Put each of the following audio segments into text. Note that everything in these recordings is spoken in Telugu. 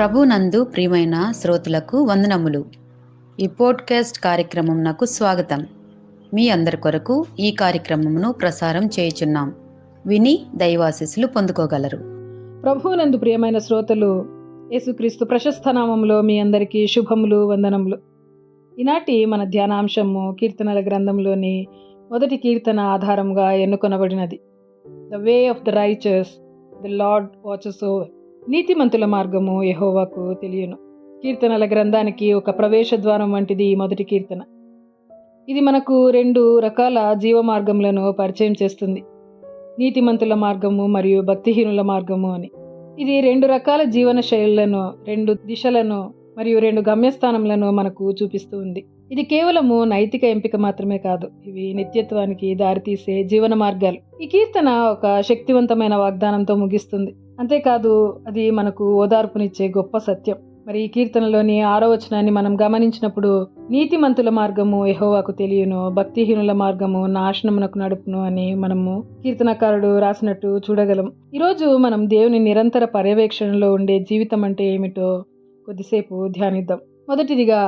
ప్రభునందు ప్రియమైన శ్రోతలకు వందనములు. ఈ పోడ్కాస్ట్ కార్యక్రమం నాకు స్వాగతం. మీ అందరి కొరకు ఈ కార్యక్రమమును ప్రసారం చేయుచున్నాం. విని దైవాశీస్సులు పొందుకోగలరు. ప్రభువునందు ప్రియమైన శ్రోతలు, యేసుక్రీస్తు ప్రశస్త నామములో మీ అందరికీ శుభములు, వందనములు. ఈనాటి మన ధ్యానాంశము కీర్తనల గ్రంథంలోని మొదటి కీర్తన ఆధారంగా ఎన్నుకొనబడినది. The way of the righteous the Lord watches over. నీతిమంతుల మార్గము యెహోవాకు తెలియను. కీర్తనల గ్రంథానికి ఒక ప్రవేశ ద్వారం వంటిది ఈ మొదటి కీర్తన. ఇది మనకు రెండు రకాల జీవ మార్గములను పరిచయం చేస్తుంది, నీతిమంతుల మార్గము మరియు భక్తిహీనుల మార్గము అని. ఇది రెండు రకాల జీవన శైలులను, రెండు దిశలను మరియు రెండు గమ్యస్థానములను మనకు చూపిస్తూ ఉంది. ఇది కేవలము నైతిక ఎంపిక మాత్రమే కాదు, ఇవి నిత్యత్వానికి దారితీసే జీవన మార్గాలు. ఈ కీర్తన ఒక శక్తివంతమైన వాగ్దానంతో ముగిస్తుంది. అంతేకాదు, అది మనకు ఓదార్పునిచ్చే గొప్ప సత్యం. మరి ఈ కీర్తనలోని 6వ వచనాన్ని మనం గమనించినప్పుడు, నీతిమంతుల మార్గము యెహోవాకు తెలియను, భక్తిహీనుల మార్గము నాశనమునకు నడుపును అని మనము కీర్తనకారుడు రాసినట్టు చూడగలం. ఈరోజు మనం దేవుని నిరంతర పర్యవేక్షణలో ఉండే జీవితం అంటే ఏమిటో కొద్దిసేపు ధ్యానిద్దాం. మొదటిదిగా,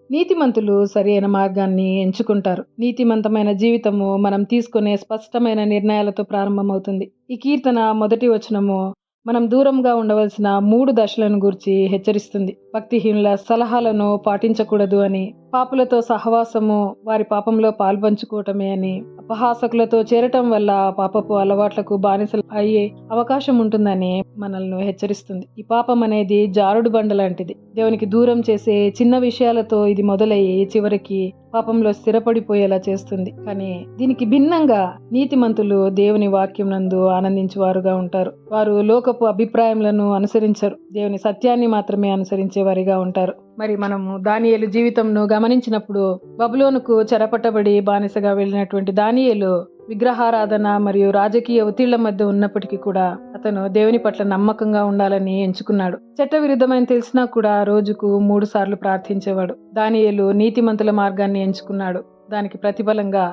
నీతిమంతులు సరైన మార్గాన్ని ఎంచుకుంటారు. నీతిమంతమైన జీవితము మనం తీసుకునే స్పష్టమైన నిర్ణయాలతో ప్రారంభమవుతుంది. ఈ కీర్తన మొదటి వచనము మనం దూరంగా ఉండవలసిన 3 దశలను గురించి హెచ్చరిస్తుంది. భక్తిహీనుల సలహాలను పాటించకూడదు అని, పాపులతో సహవాసము వారి పాపంలో పాల్పంచుకోవటమే అని, అపహాసకులతో చేరటం వల్ల పాపపు అలవాట్లకు బానిసలు అయ్యే అవకాశం ఉంటుందని మనల్ని హెచ్చరిస్తుంది. ఈ పాపం అనేది జారుడు బండ లాంటిది. దేవునికి దూరం చేసే చిన్న విషయాలతో ఇది మొదలయ్యి చివరికి పాపంలో స్థిరపడిపోయేలా చేస్తుంది. కానీ దీనికి భిన్నంగా నీతిమంతులు దేవుని వాక్యం నందు ఆనందించేవారుగా ఉంటారు. వారు లోకపు అభిప్రాయములను అనుసరించరు, దేవుని సత్యాన్ని మాత్రమే అనుసరించే వారిగా ఉంటారు. మరి మనము దానియేలు జీవితంను గమనించినప్పుడు, బబులోనుకు చెరపట్టబడి బానిసగా వెళ్ళినటువంటి దానియేలు విగ్రహారాధన మరియు రాజకీయ ఒత్తిళ్ల మధ్య ఉన్నప్పటికీ కూడా అతను దేవుని పట్ల నమ్మకంగా ఉండాలని ఎంచుకున్నాడు. చట్టవిరుద్ధమైన తెలిసినా కూడా రోజుకు 3 సార్లు ప్రార్థించేవాడు. దానియేలు నీతిమంతుల మార్గాన్ని ఎంచుకున్నాడు. దానికి ప్రతిఫలంగా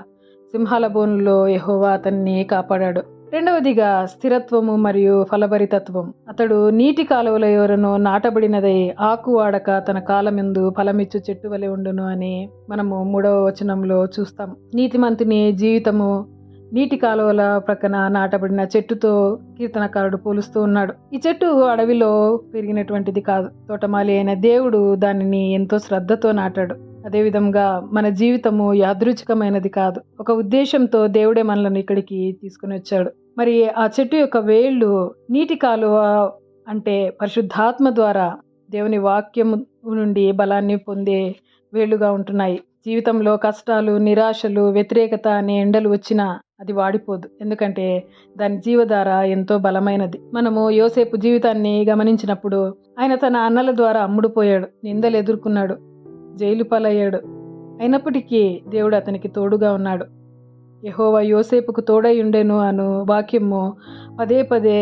సింహాల బోనులో యెహోవా అతన్ని కాపాడాడు. రెండవదిగా, స్థిరత్వము మరియు ఫలభరితత్వం. అతడు నీటి కాలువల ఎవరనో నాటబడినదై ఆకు వాడక తన కాలమందు ఫలమిచ్చు చెట్టు వలె ఉండును అని మనము 3వ వచనంలో చూస్తాం. నీతిమంతుని జీవితము నీటి కాలువల ప్రక్కన నాటబడిన చెట్టుతో కీర్తనకారుడు పోలుస్తూ ఉన్నాడు. ఈ చెట్టు అడవిలో పెరిగినటువంటిది కాదు, తోటమాలి అయిన దేవుడు దానిని ఎంతో శ్రద్ధతో నాటాడు. అదేవిధంగా మన జీవితము యాదృచ్ఛికమైనది కాదు, ఒక ఉద్దేశంతో దేవుడే మనల్ని ఇక్కడికి తీసుకుని వచ్చాడు. మరి ఆ చెట్టు యొక్క వేళ్ళు నీటి కాలువ అంటే పరిశుద్ధాత్మ ద్వారా దేవుని వాక్యము నుండి బలాన్ని పొందే వేళ్ళుగా ఉంటున్నాయి. జీవితంలో కష్టాలు, నిరాశలు, వ్యతిరేకత అనే ఎండలు వచ్చినా అది వాడిపోదు, ఎందుకంటే దాని జీవధార ఎంతో బలమైనది. మనము యోసేపు జీవితాన్ని గమనించినప్పుడు, ఆయన తన అన్నల ద్వారా అమ్ముడుపోయాడు, నిందలు ఎదుర్కొన్నాడు, జైలు పాలయ్యాడు. అయినప్పటికీ దేవుడు అతనికి తోడుగా ఉన్నాడు. యెహోవా యోసేపుకు తోడై ఉండెను అను వాక్యము పదే పదే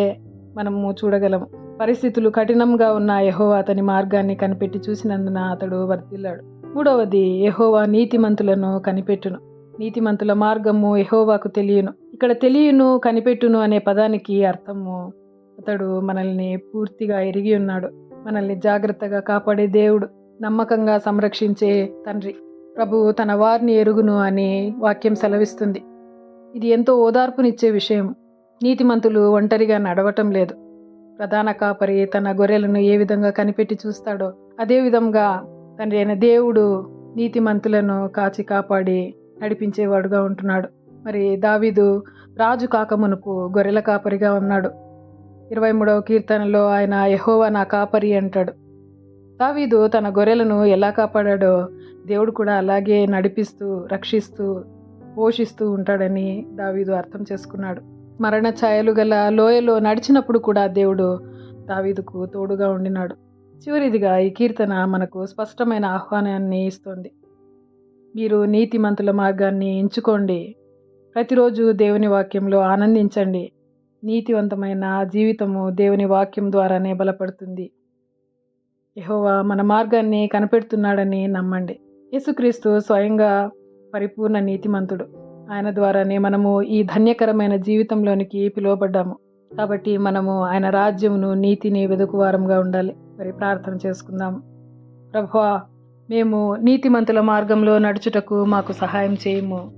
మనము చూడగలము. పరిస్థితులు కఠినంగా ఉన్న యెహోవా అతని మార్గాన్ని కనిపెట్టి చూసినందున అతడు వర్ధిల్లాడు. మూడవది, యెహోవా నీతిమంతులను కనిపెట్టును. నీతిమంతుల మార్గము యెహోవాకు తెలియను. ఇక్కడ తెలియను, కనిపెట్టును అనే పదానికి అర్థము, అతడు మనల్ని పూర్తిగా ఎరిగి ఉన్నాడు, మనల్ని జాగ్రత్తగా కాపాడే దేవుడు, నమ్మకంగా సంరక్షించే తండ్రి. ప్రభువు తన వారిని ఎరుగును అని వాక్యం సెలవిస్తుంది. ఇది ఎంతో ఓదార్పునిచ్చే విషయం. నీతిమంతులు ఒంటరిగా నడవటం లేదు. ప్రధాన కాపరి తన గొర్రెలను ఏ విధంగా కనిపెట్టి చూస్తాడో అదే విధంగా తండ్రి అయిన దేవుడు నీతిమంతులను కాచి కాపాడి నడిపించేవాడుగా ఉంటున్నాడు. మరి దావీదు రాజు కాకమునుపు గొర్రెల కాపరిగా ఉన్నాడు. 23వ కీర్తనలో ఆయన యెహోవా నా కాపరి అంటాడు. దావీదు తన గొర్రెలను ఎలా కాపాడాడో దేవుడు కూడా అలాగే నడిపిస్తూ, రక్షిస్తూ, పోషిస్తూ ఉంటాడని దావీదు అర్థం చేసుకున్నాడు. మరణ ఛాయలు గల లోయలో నడిచినప్పుడు కూడా దేవుడు దావీదుకు తోడుగా ఉండినాడు. చివరిదిగా, ఈ కీర్తన మనకు స్పష్టమైన ఆహ్వానాన్ని ఇస్తోంది. మీరు నీతిమంతుల మార్గాన్ని ఎంచుకోండి. ప్రతిరోజు దేవుని వాక్యంలో ఆనందించండి. నీతివంతమైన జీవితము దేవుని వాక్యం ద్వారానే బలపడుతుంది. యెహోవా మన మార్గాన్ని కనిపెడుతున్నాడని నమ్మండి. యేసుక్రీస్తు స్వయంగా పరిపూర్ణ నీతిమంతుడు. ఆయన ద్వారానే మనము ఈ ధన్యకరమైన జీవితంలోనికి పిలువబడ్డాము. కాబట్టి మనము ఆయన రాజ్యమును, నీతిని వెదుకువారంగా ఉండాలి. మరి ప్రార్థన చేసుకుందాం. ప్రభువా, మేము నీతిమంతుల మార్గంలో నడుచుటకు మాకు సహాయం చేయము.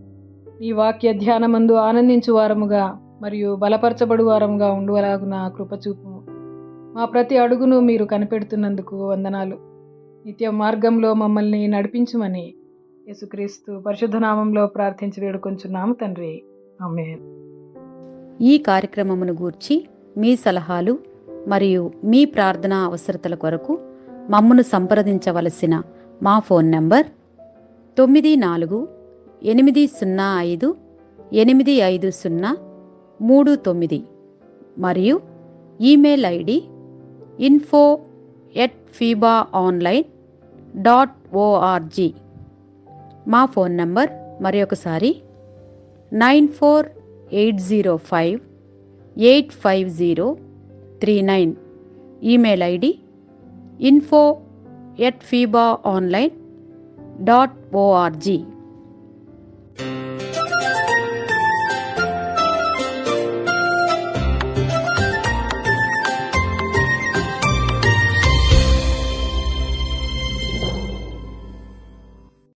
నీ వాక్య ధ్యానమందు ఆనందించు వారముగా మరియు బలపరచబడు వారముగా ఉండువలాగున కృపచూపు. మా ప్రతి అడుగును మీరు కనిపెడుతున్నందుకు వందనాలు. నిత్య మార్గంలో మమ్మల్ని నడిపించుమని యేసుక్రీస్తు పరిశుద్ధ నామంలో ప్రార్థించి వేడుకొంచున్నాము తండ్రి. ఆమేన్. ఈ కార్యక్రమమును గూర్చి మీ సలహాలు మరియు మీ ప్రార్థనా అవసరతల కొరకు మమ్మను సంప్రదించవలసిన మా ఫోన్ నంబర్ 9480585039 మరియు ఈమెయిల్ ఐడి info@fibaonline.org. మా ఫోన్ నంబర్ మరొకసారి 9480585039. Email ID info@fibaonline.org.